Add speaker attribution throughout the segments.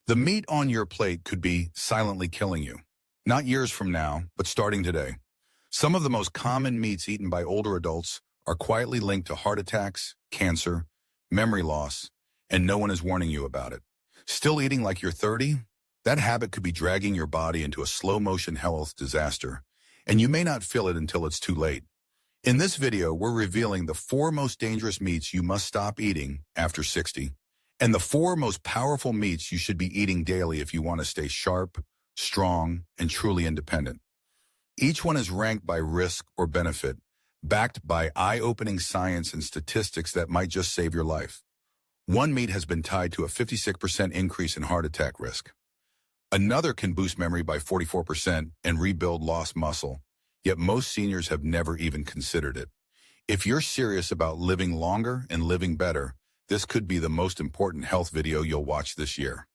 Speaker 1: The meat on your plate could be silently killing you. Not years from now, but starting today. Some of the most common meats eaten by older adults are quietly linked to heart attacks, cancer, memory loss, and no one is warning you about it. Still eating like you're 30? That habit could be dragging your body into a slow-motion health disaster, and you may not feel it until it's too late. In this video, we're revealing the 4 most dangerous meats you must stop eating after 60, and the 4 most powerful meats you should be eating daily if you want to stay sharp, strong, and truly independent. Each one is ranked by risk or benefit, backed by eye-opening science and statistics that might just save your life. One meat has been tied to a 56% increase in heart attack risk. Another can boost memory by 44% and rebuild lost muscle, yet most seniors have never even considered it. If you're serious about living longer and living better, this could be the most important health video you'll watch this year.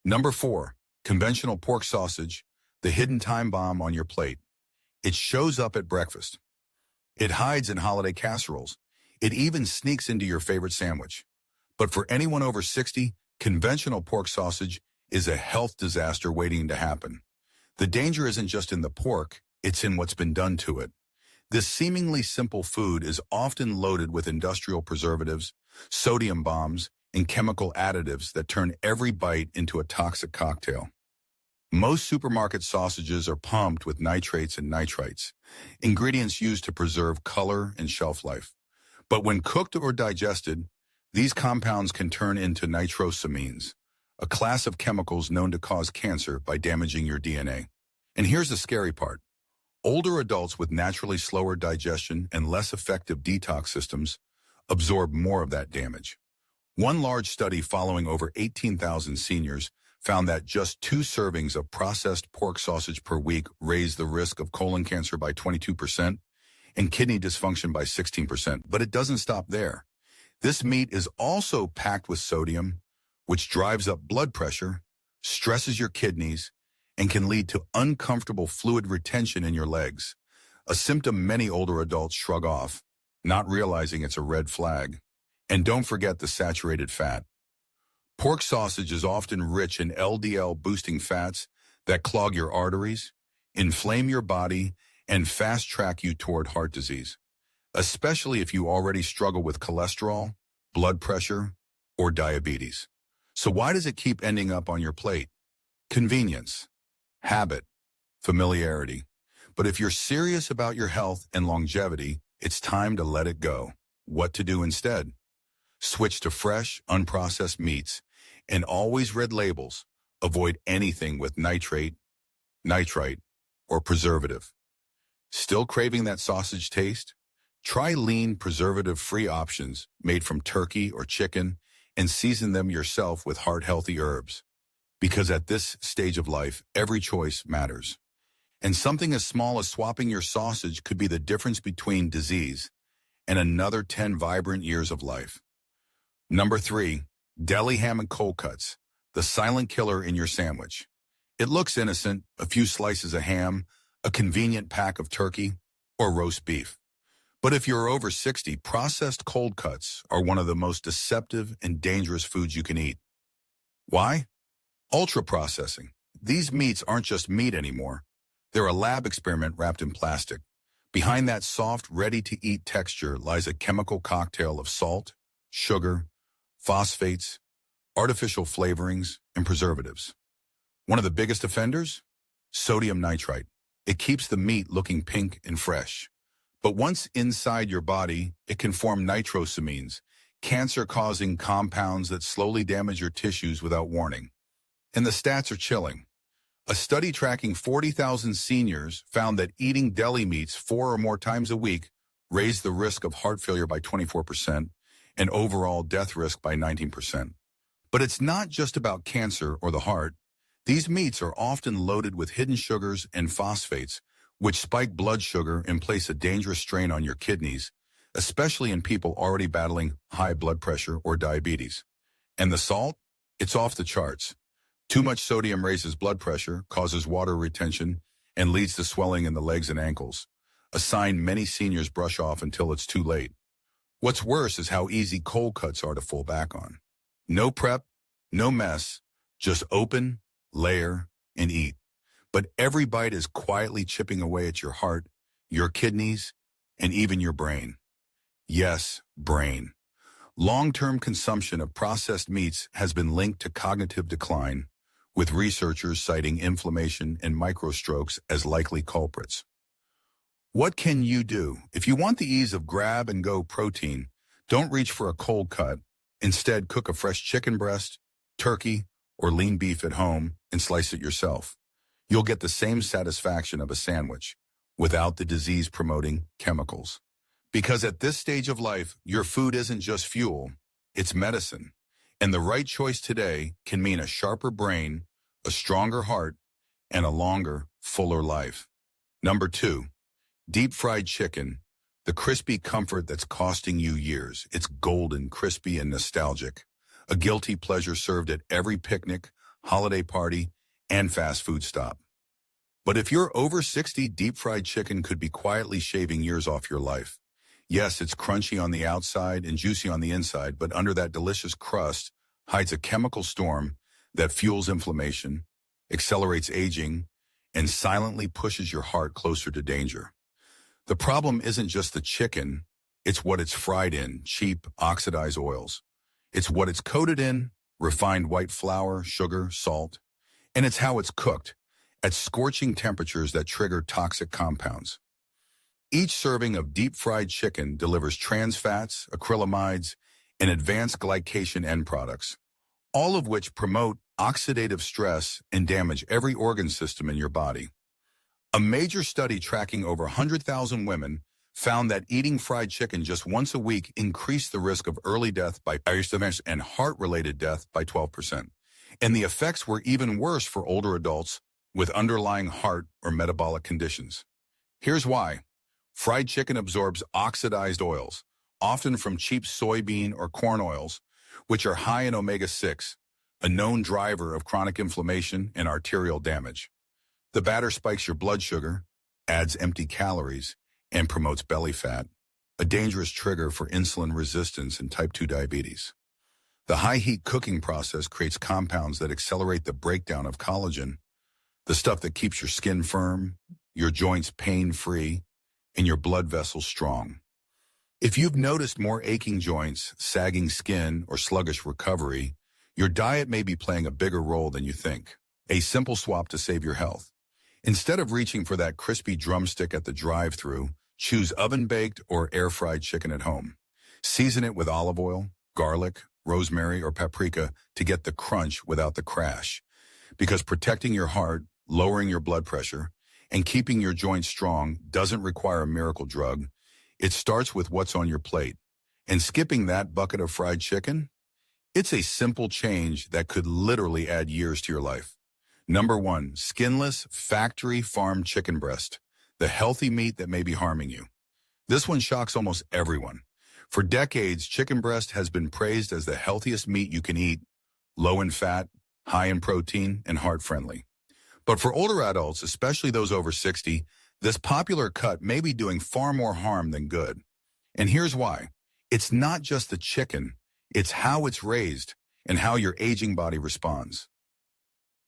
Speaker 1: Number 4, conventional pork sausage, the hidden time bomb on your plate. It shows up at breakfast. It hides in holiday casseroles. It even sneaks into your favorite sandwich. But for anyone over 60, conventional pork sausage is a health disaster waiting to happen. The danger isn't just in the pork, it's in what's been done to it. This seemingly simple food is often loaded with industrial preservatives, sodium bombs, and chemical additives that turn every bite into a toxic cocktail. Most supermarket sausages are pumped with nitrates and nitrites, ingredients used to preserve color and shelf life. But when cooked or digested, these compounds can turn into nitrosamines, a class of chemicals known to cause cancer by damaging your DNA. And here's the scary part. Older adults with naturally slower digestion and less effective detox systems absorb more of that damage. One large study following over 18,000 seniors found that just 2 servings of processed pork sausage per week raised the risk of colon cancer by 22% and kidney dysfunction by 16%. But it doesn't stop there. This meat is also packed with sodium, which drives up blood pressure, stresses your kidneys, and can lead to uncomfortable fluid retention in your legs, a symptom many older adults shrug off, not realizing it's a red flag. And don't forget the saturated fat. Pork sausage is often rich in LDL-boosting fats that clog your arteries, inflame your body, and fast-track you toward heart disease, especially if you already struggle with cholesterol, blood pressure, or diabetes. So why does it keep ending up on your plate? Convenience, habit, familiarity. But if you're serious about your health and longevity, it's time to let it go. What to do instead? Switch to fresh, unprocessed meats, and always read labels. Avoid anything with nitrate, nitrite, or preservative. Still craving that sausage taste? Try lean, preservative-free options made from turkey or chicken and season them yourself with heart-healthy herbs. Because at this stage of life, every choice matters. And something as small as swapping your sausage could be the difference between disease and another 10 vibrant years of life. Number 3, deli ham and cold cuts, the silent killer in your sandwich. It looks innocent, a few slices of ham, a convenient pack of turkey, or roast beef. But if you're over 60, processed cold cuts are one of the most deceptive and dangerous foods you can eat. Why? Ultra-processing. These meats aren't just meat anymore. They're a lab experiment wrapped in plastic. Behind that soft, ready-to-eat texture lies a chemical cocktail of salt, sugar, phosphates, artificial flavorings, and preservatives. One of the biggest offenders? Sodium nitrite. It keeps the meat looking pink and fresh. But once inside your body, it can form nitrosamines, cancer-causing compounds that slowly damage your tissues without warning. And the stats are chilling. A study tracking 40,000 seniors found that eating deli meats 4 or more times a week raised the risk of heart failure by 24% and overall death risk by 19%. But it's not just about cancer or the heart. These meats are often loaded with hidden sugars and phosphates, which spike blood sugar and place a dangerous strain on your kidneys, especially in people already battling high blood pressure or diabetes. And the salt? It's off the charts. Too much sodium raises blood pressure, causes water retention, and leads to swelling in the legs and ankles, a sign many seniors brush off until it's too late. What's worse is how easy cold cuts are to fall back on. No prep, no mess, Just open, layer, and eat. But every bite is quietly chipping away at your heart, your kidneys, and even your brain. Yes, brain. Long-term consumption of processed meats has been linked to cognitive decline, with researchers citing inflammation and microstrokes as likely culprits. What can you do? If you want the ease of grab-and-go protein, don't reach for a cold cut. Instead, cook a fresh chicken breast, turkey, or lean beef at home and slice it yourself. You'll get the same satisfaction of a sandwich without the disease-promoting chemicals. Because at this stage of life, your food isn't just fuel, it's medicine. And the right choice today can mean a sharper brain, a stronger heart, and a longer, fuller life. Number 2, deep-fried chicken, the crispy comfort that's costing you years. It's golden, crispy, and nostalgic. A guilty pleasure served at every picnic, holiday party, and fast food stop. But if you're over 60, deep-fried chicken could be quietly shaving years off your life. Yes, it's crunchy on the outside and juicy on the inside, but under that delicious crust hides a chemical storm that fuels inflammation, accelerates aging, and silently pushes your heart closer to danger. The problem isn't just the chicken, it's what it's fried in, cheap, oxidized oils. It's what it's coated in, refined white flour, sugar, salt. And it's how it's cooked, at scorching temperatures that trigger toxic compounds. Each serving of deep-fried chicken delivers trans fats, acrylamides, and advanced glycation end products, all of which promote oxidative stress and damage every organ system in your body. A major study tracking over 100,000 women found that eating fried chicken just once a week increased the risk of early death by and heart-related death by 12%. And the effects were even worse for older adults with underlying heart or metabolic conditions. Here's why. Fried chicken absorbs oxidized oils, often from cheap soybean or corn oils, which are high in omega-6, a known driver of chronic inflammation and arterial damage. The batter spikes your blood sugar, adds empty calories, and promotes belly fat, a dangerous trigger for insulin resistance and type 2 diabetes. The high-heat cooking process creates compounds that accelerate the breakdown of collagen, the stuff that keeps your skin firm, your joints pain-free, and your blood vessels strong. If you've noticed more aching joints, sagging skin, or sluggish recovery, your diet may be playing a bigger role than you think. A simple swap to save your health. Instead of reaching for that crispy drumstick at the drive-thru, choose oven-baked or air-fried chicken at home. Season it with olive oil, garlic, rosemary, or paprika to get the crunch without the crash. Because protecting your heart, lowering your blood pressure, and keeping your joints strong doesn't require a miracle drug. It starts with what's on your plate. And skipping that bucket of fried chicken? It's a simple change that could literally add years to your life. Number 1, skinless, factory-farmed chicken breast, the healthy meat that may be harming you. This one shocks almost everyone. For decades, chicken breast has been praised as the healthiest meat you can eat, low in fat, high in protein, and heart-friendly. But for older adults, especially those over 60, this popular cut may be doing far more harm than good. And here's why. It's not just the chicken, it's how it's raised and how your aging body responds.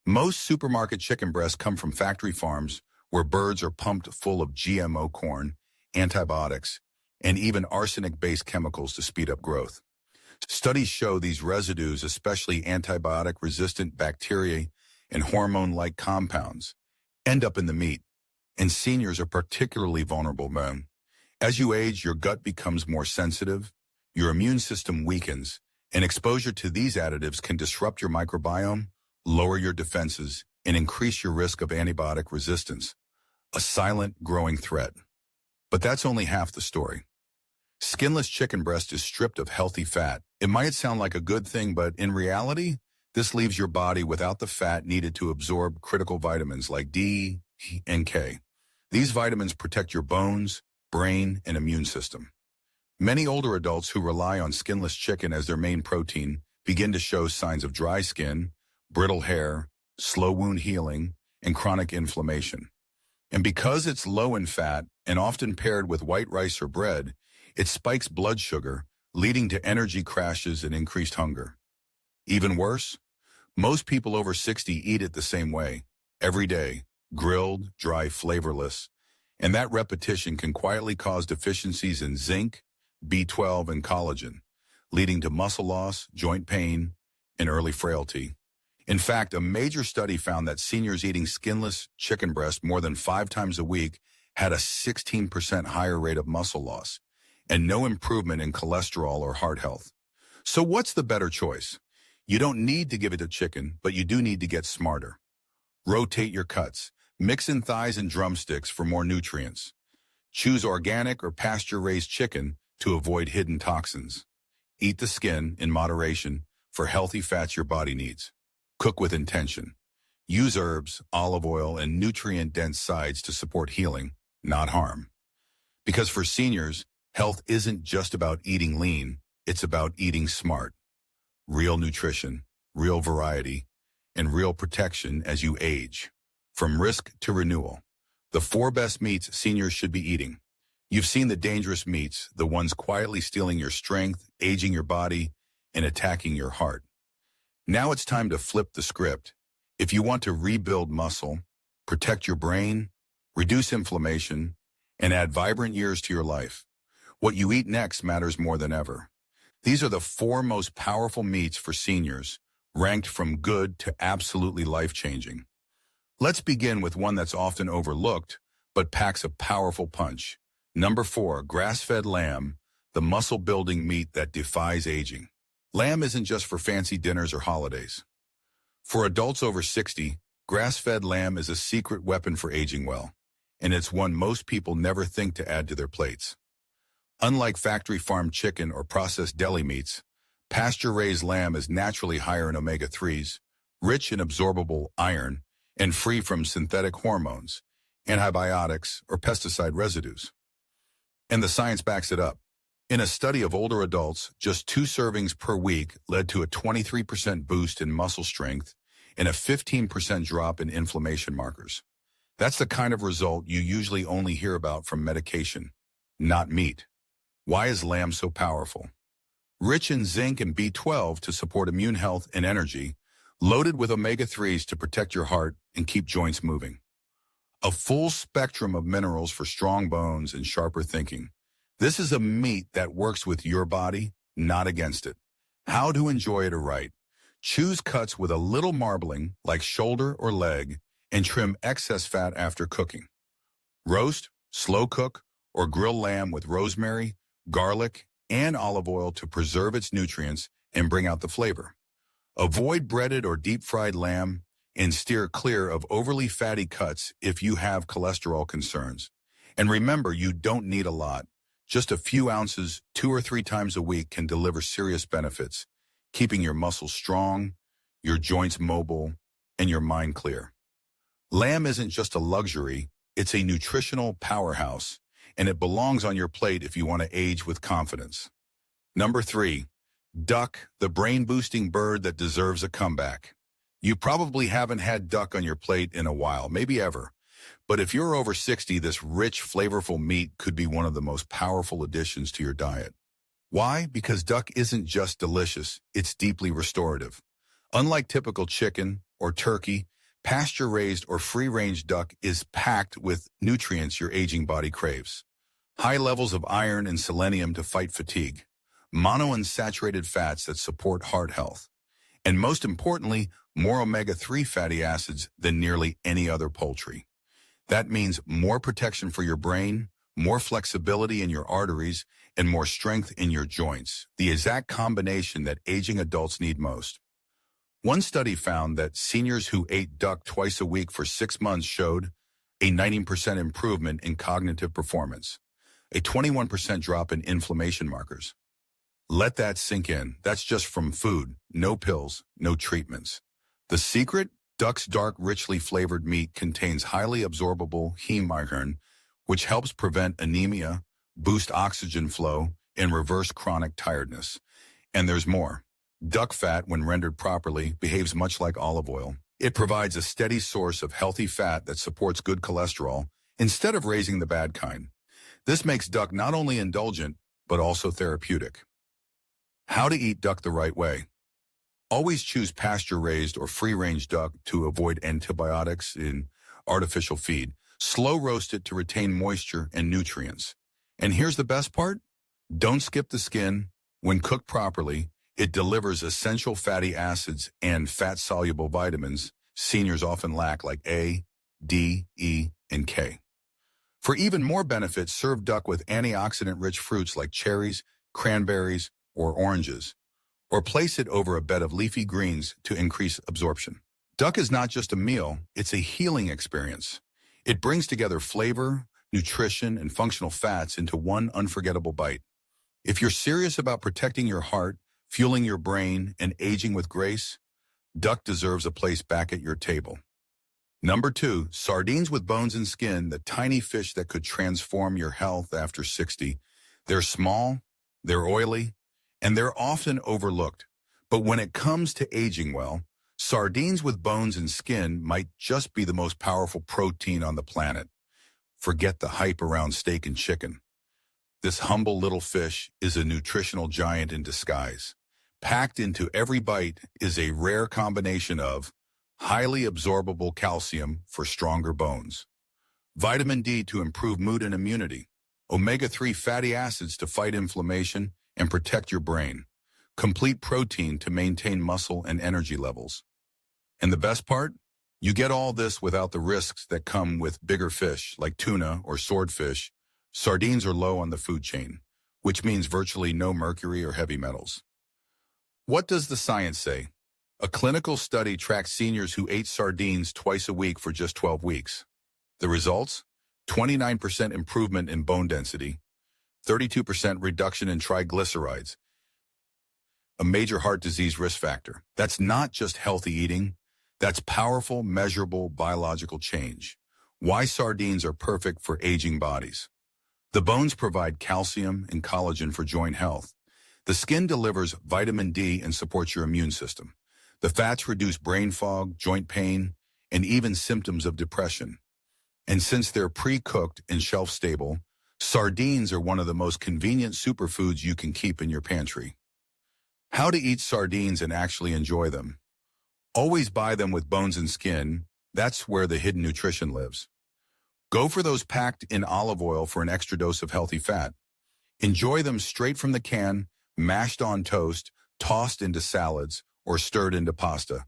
Speaker 1: Most supermarket chicken breasts come from factory farms where birds are pumped full of GMO corn, antibiotics, and even arsenic-based chemicals to speed up growth. Studies show these residues, especially antibiotic-resistant bacteria and hormone-like compounds, end up in the meat, and seniors are particularly vulnerable. As you age, your gut becomes more sensitive, your immune system weakens, and exposure to these additives can disrupt your microbiome, lower your defenses, and increase your risk of antibiotic resistance, a silent, growing threat. But that's only half the story. Skinless chicken breast is stripped of healthy fat. It might sound like a good thing, but in reality, this leaves your body without the fat needed to absorb critical vitamins like D and K. These vitamins protect your bones, brain, and immune system. Many older adults who rely on skinless chicken as their main protein begin to show signs of dry skin, brittle hair, slow wound healing, and chronic inflammation. And because it's low in fat and often paired with white rice or bread, it spikes blood sugar, leading to energy crashes and increased hunger. Even worse, Most people over 60 eat it the same way, every day, grilled, dry, flavorless, and that repetition can quietly cause deficiencies in zinc, B12, and collagen, leading to muscle loss, joint pain, and early frailty. In fact, a major study found that seniors eating skinless chicken breast more than 5 times a week had a 16% higher rate of muscle loss and no improvement in cholesterol or heart health. So what's the better choice? You don't need to give it to chicken, but you do need to get smarter. Rotate your cuts. Mix in thighs and drumsticks for more nutrients. Choose organic or pasture-raised chicken to avoid hidden toxins. Eat the skin in moderation for healthy fats your body needs. Cook with intention. Use herbs, olive oil, and nutrient-dense sides to support healing, not harm. Because for seniors, health isn't just about eating lean, it's about eating smart. Real nutrition, real variety, and real protection as you age. From risk to renewal. The 4 best meats seniors should be eating. You've seen the dangerous meats, the ones quietly stealing your strength, aging your body, and attacking your heart. Now it's time to flip the script. If you want to rebuild muscle, protect your brain, reduce inflammation, and add vibrant years to your life, what you eat next matters more than ever. These are the 4 most powerful meats for seniors, ranked from good to absolutely life-changing. Let's begin with one that's often overlooked, but packs a powerful punch. Number 4, grass-fed lamb, the muscle-building meat that defies aging. Lamb isn't just for fancy dinners or holidays. For adults over 60, grass-fed lamb is a secret weapon for aging well, and it's one most people never think to add to their plates. Unlike factory-farmed chicken or processed deli meats, pasture-raised lamb is naturally higher in omega-3s, rich in absorbable iron, and free from synthetic hormones, antibiotics, or pesticide residues. And the science backs it up. In a study of older adults, just 2 servings per week led to a 23% boost in muscle strength and a 15% drop in inflammation markers. That's the kind of result you usually only hear about from medication, not meat. Why is lamb so powerful? Rich in zinc and B12 to support immune health and energy, loaded with omega-3s to protect your heart and keep joints moving. A full spectrum of minerals for strong bones and sharper thinking. This is a meat that works with your body, not against it. How to enjoy it right. Choose cuts with a little marbling, like shoulder or leg, and trim excess fat after cooking. Roast, slow cook, or grill lamb with rosemary, garlic, and olive oil to preserve its nutrients and bring out the flavor. Avoid breaded or deep-fried lamb and steer clear of overly fatty cuts if you have cholesterol concerns. And remember, you don't need a lot. Just a few ounces 2 or 3 times a week can deliver serious benefits, keeping your muscles strong, your joints mobile, and your mind clear. Lamb isn't just a luxury, it's a nutritional powerhouse, and it belongs on your plate if you want to age with confidence. Number 3, duck, the brain-boosting bird that deserves a comeback. You probably haven't had duck on your plate in a while, maybe ever. But if you're over 60, this rich, flavorful meat could be one of the most powerful additions to your diet. Why? Because duck isn't just delicious, it's deeply restorative. Unlike typical chicken or turkey, pasture-raised or free-range duck is packed with nutrients your aging body craves. High levels of iron and selenium to fight fatigue, monounsaturated fats that support heart health, and most importantly, more omega-3 fatty acids than nearly any other poultry. That means more protection for your brain, more flexibility in your arteries, and more strength in your joints, the exact combination that aging adults need most. One study found that seniors who ate duck twice a week for 6 months showed a 19% improvement in cognitive performance, a 21% drop in inflammation markers. Let that sink in. That's just from food, no pills, no treatments. The secret? Duck's dark, richly flavored meat contains highly absorbable heme iron, which helps prevent anemia, boost oxygen flow, and reverse chronic tiredness. And there's more. Duck fat, when rendered properly, behaves much like olive oil. It provides a steady source of healthy fat that supports good cholesterol instead of raising the bad kind. This makes duck not only indulgent, but also therapeutic. How to eat duck the right way. Always choose pasture-raised or free-range duck to avoid antibiotics in artificial feed. Slow roast it to retain moisture and nutrients. And here's the best part. Don't skip the skin. When cooked properly, it delivers essential fatty acids and fat-soluble vitamins seniors often lack like A, D, E, and K. For even more benefits, serve duck with antioxidant-rich fruits like cherries, cranberries, or oranges, or place it over a bed of leafy greens to increase absorption. Duck is not just a meal, it's a healing experience. It brings together flavor, nutrition, and functional fats into one unforgettable bite. If you're serious about protecting your heart, fueling your brain, and aging with grace, duck deserves a place back at your table. Number 2, sardines with bones and skin, the tiny fish that could transform your health after 60. They're small, they're oily, and they're often overlooked. But when it comes to aging well, sardines with bones and skin might just be the most powerful protein on the planet. Forget the hype around steak and chicken. This humble little fish is a nutritional giant in disguise. Packed into every bite is a rare combination of highly absorbable calcium for stronger bones, vitamin D to improve mood and immunity, omega-3 fatty acids to fight inflammation and protect your brain, complete protein to maintain muscle and energy levels. And the best part? You get all this without the risks that come with bigger fish like tuna or swordfish. Sardines are low on the food chain, which means virtually no mercury or heavy metals. What does the science say? A clinical study tracked seniors who ate sardines twice a week for just 12 weeks. The results? 29% improvement in bone density, 32% reduction in triglycerides, a major heart disease risk factor. That's not just healthy eating, that's powerful, measurable biological change. Why sardines are perfect for aging bodies. The bones provide calcium and collagen for joint health. The skin delivers vitamin D and supports your immune system. The fats reduce brain fog, joint pain, and even symptoms of depression. And since they're pre-cooked and shelf-stable, sardines are one of the most convenient superfoods you can keep in your pantry. How to eat sardines and actually enjoy them. Always buy them with bones and skin. That's where the hidden nutrition lives. Go for those packed in olive oil for an extra dose of healthy fat. Enjoy them straight from the can, mashed on toast, tossed into salads, or stirred into pasta.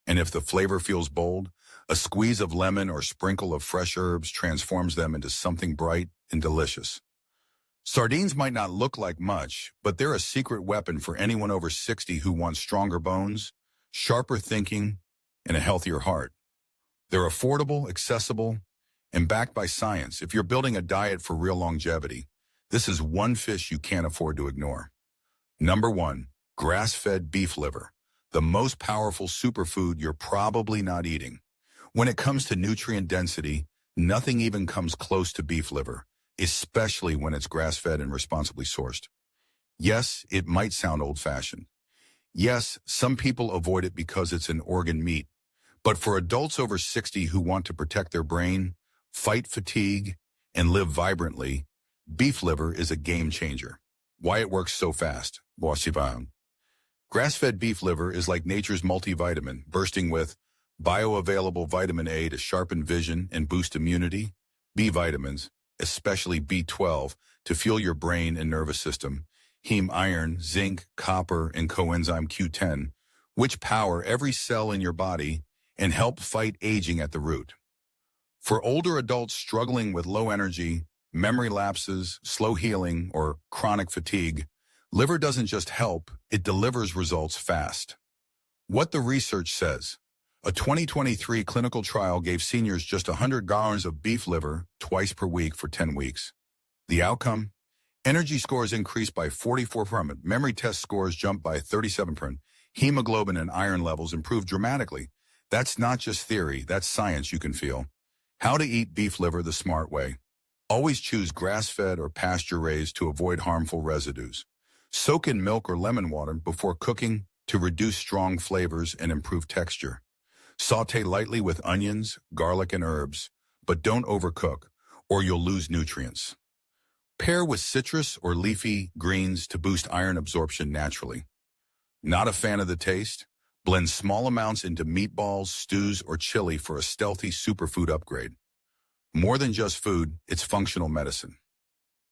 Speaker 1: And if the flavor feels bold, a squeeze of lemon or sprinkle of fresh herbs transforms them into something bright and delicious. Sardines might not look like much, but they're a secret weapon for anyone over 60 who wants stronger bones, sharper thinking, and a healthier heart. They're affordable, accessible, and backed by science. If you're building a diet for real longevity, this is one fish you can't afford to ignore. Number 1, grass-fed beef liver, the most powerful superfood you're probably not eating. When it comes to nutrient density, nothing even comes close to beef liver, especially when it's grass-fed and responsibly sourced. Yes, it might sound old-fashioned. Yes, some people avoid it because it's an organ meat. But for adults over 60 who want to protect their brain, fight fatigue, and live vibrantly, beef liver is a game changer. Why it works so fast. Grass-fed beef liver is like nature's multivitamin, bursting with bioavailable vitamin A to sharpen vision and boost immunity, B vitamins, especially B12, to fuel your brain and nervous system, heme iron, zinc, copper, and coenzyme Q10, which power every cell in your body and help fight aging at the root. For older adults struggling with low energy, memory lapses, slow healing, or chronic fatigue, liver doesn't just help, it delivers results fast. What the research says. A 2023 clinical trial gave seniors just 100 gallons of beef liver twice per week for 10 weeks. The outcome? Energy scores increased by 44%, memory test scores jumped by 37%, hemoglobin and iron levels improved dramatically. That's not just theory, that's science you can feel. How to eat beef liver the smart way. Always choose grass-fed or pasture-raised to avoid harmful residues. Soak in milk or lemon water before cooking to reduce strong flavors and improve texture. Saute lightly with onions, garlic, and herbs, but don't overcook, or you'll lose nutrients. Pair with citrus or leafy greens to boost iron absorption naturally. Not a fan of the taste? Blend small amounts into meatballs, stews, or chili for a stealthy superfood upgrade. More than just food, it's functional medicine.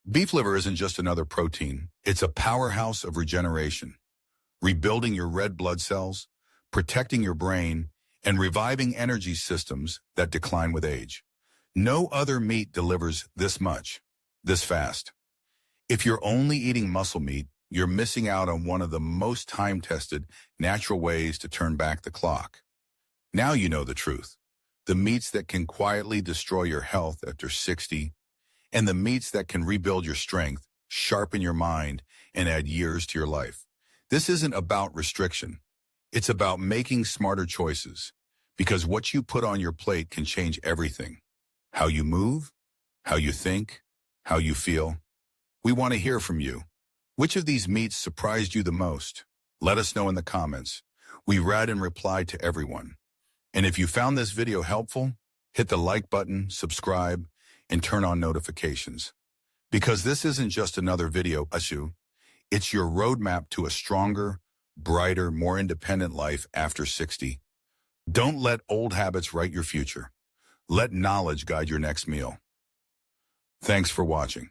Speaker 1: Beef liver isn't just another protein. It's a powerhouse of regeneration, rebuilding your red blood cells, protecting your brain, and reviving energy systems that decline with age. No other meat delivers this much, this fast. If you're only eating muscle meat, you're missing out on one of the most time-tested natural ways to turn back the clock. Now you know the truth. The meats that can quietly destroy your health after 60, and the meats that can rebuild your strength, sharpen your mind, and add years to your life. This isn't about restriction. It's about making smarter choices, because what you put on your plate can change everything. How you move, how you think, how you feel. We want to hear from you. Which of these meats surprised you the most? Let us know in the comments. We read and reply to everyone. And if you found this video helpful, hit the like button, subscribe, and turn on notifications. Because this isn't just another video, it's your roadmap to a stronger, brighter, more independent life after 60. Don't let old habits write your future. Let knowledge guide your next meal. Thanks for watching.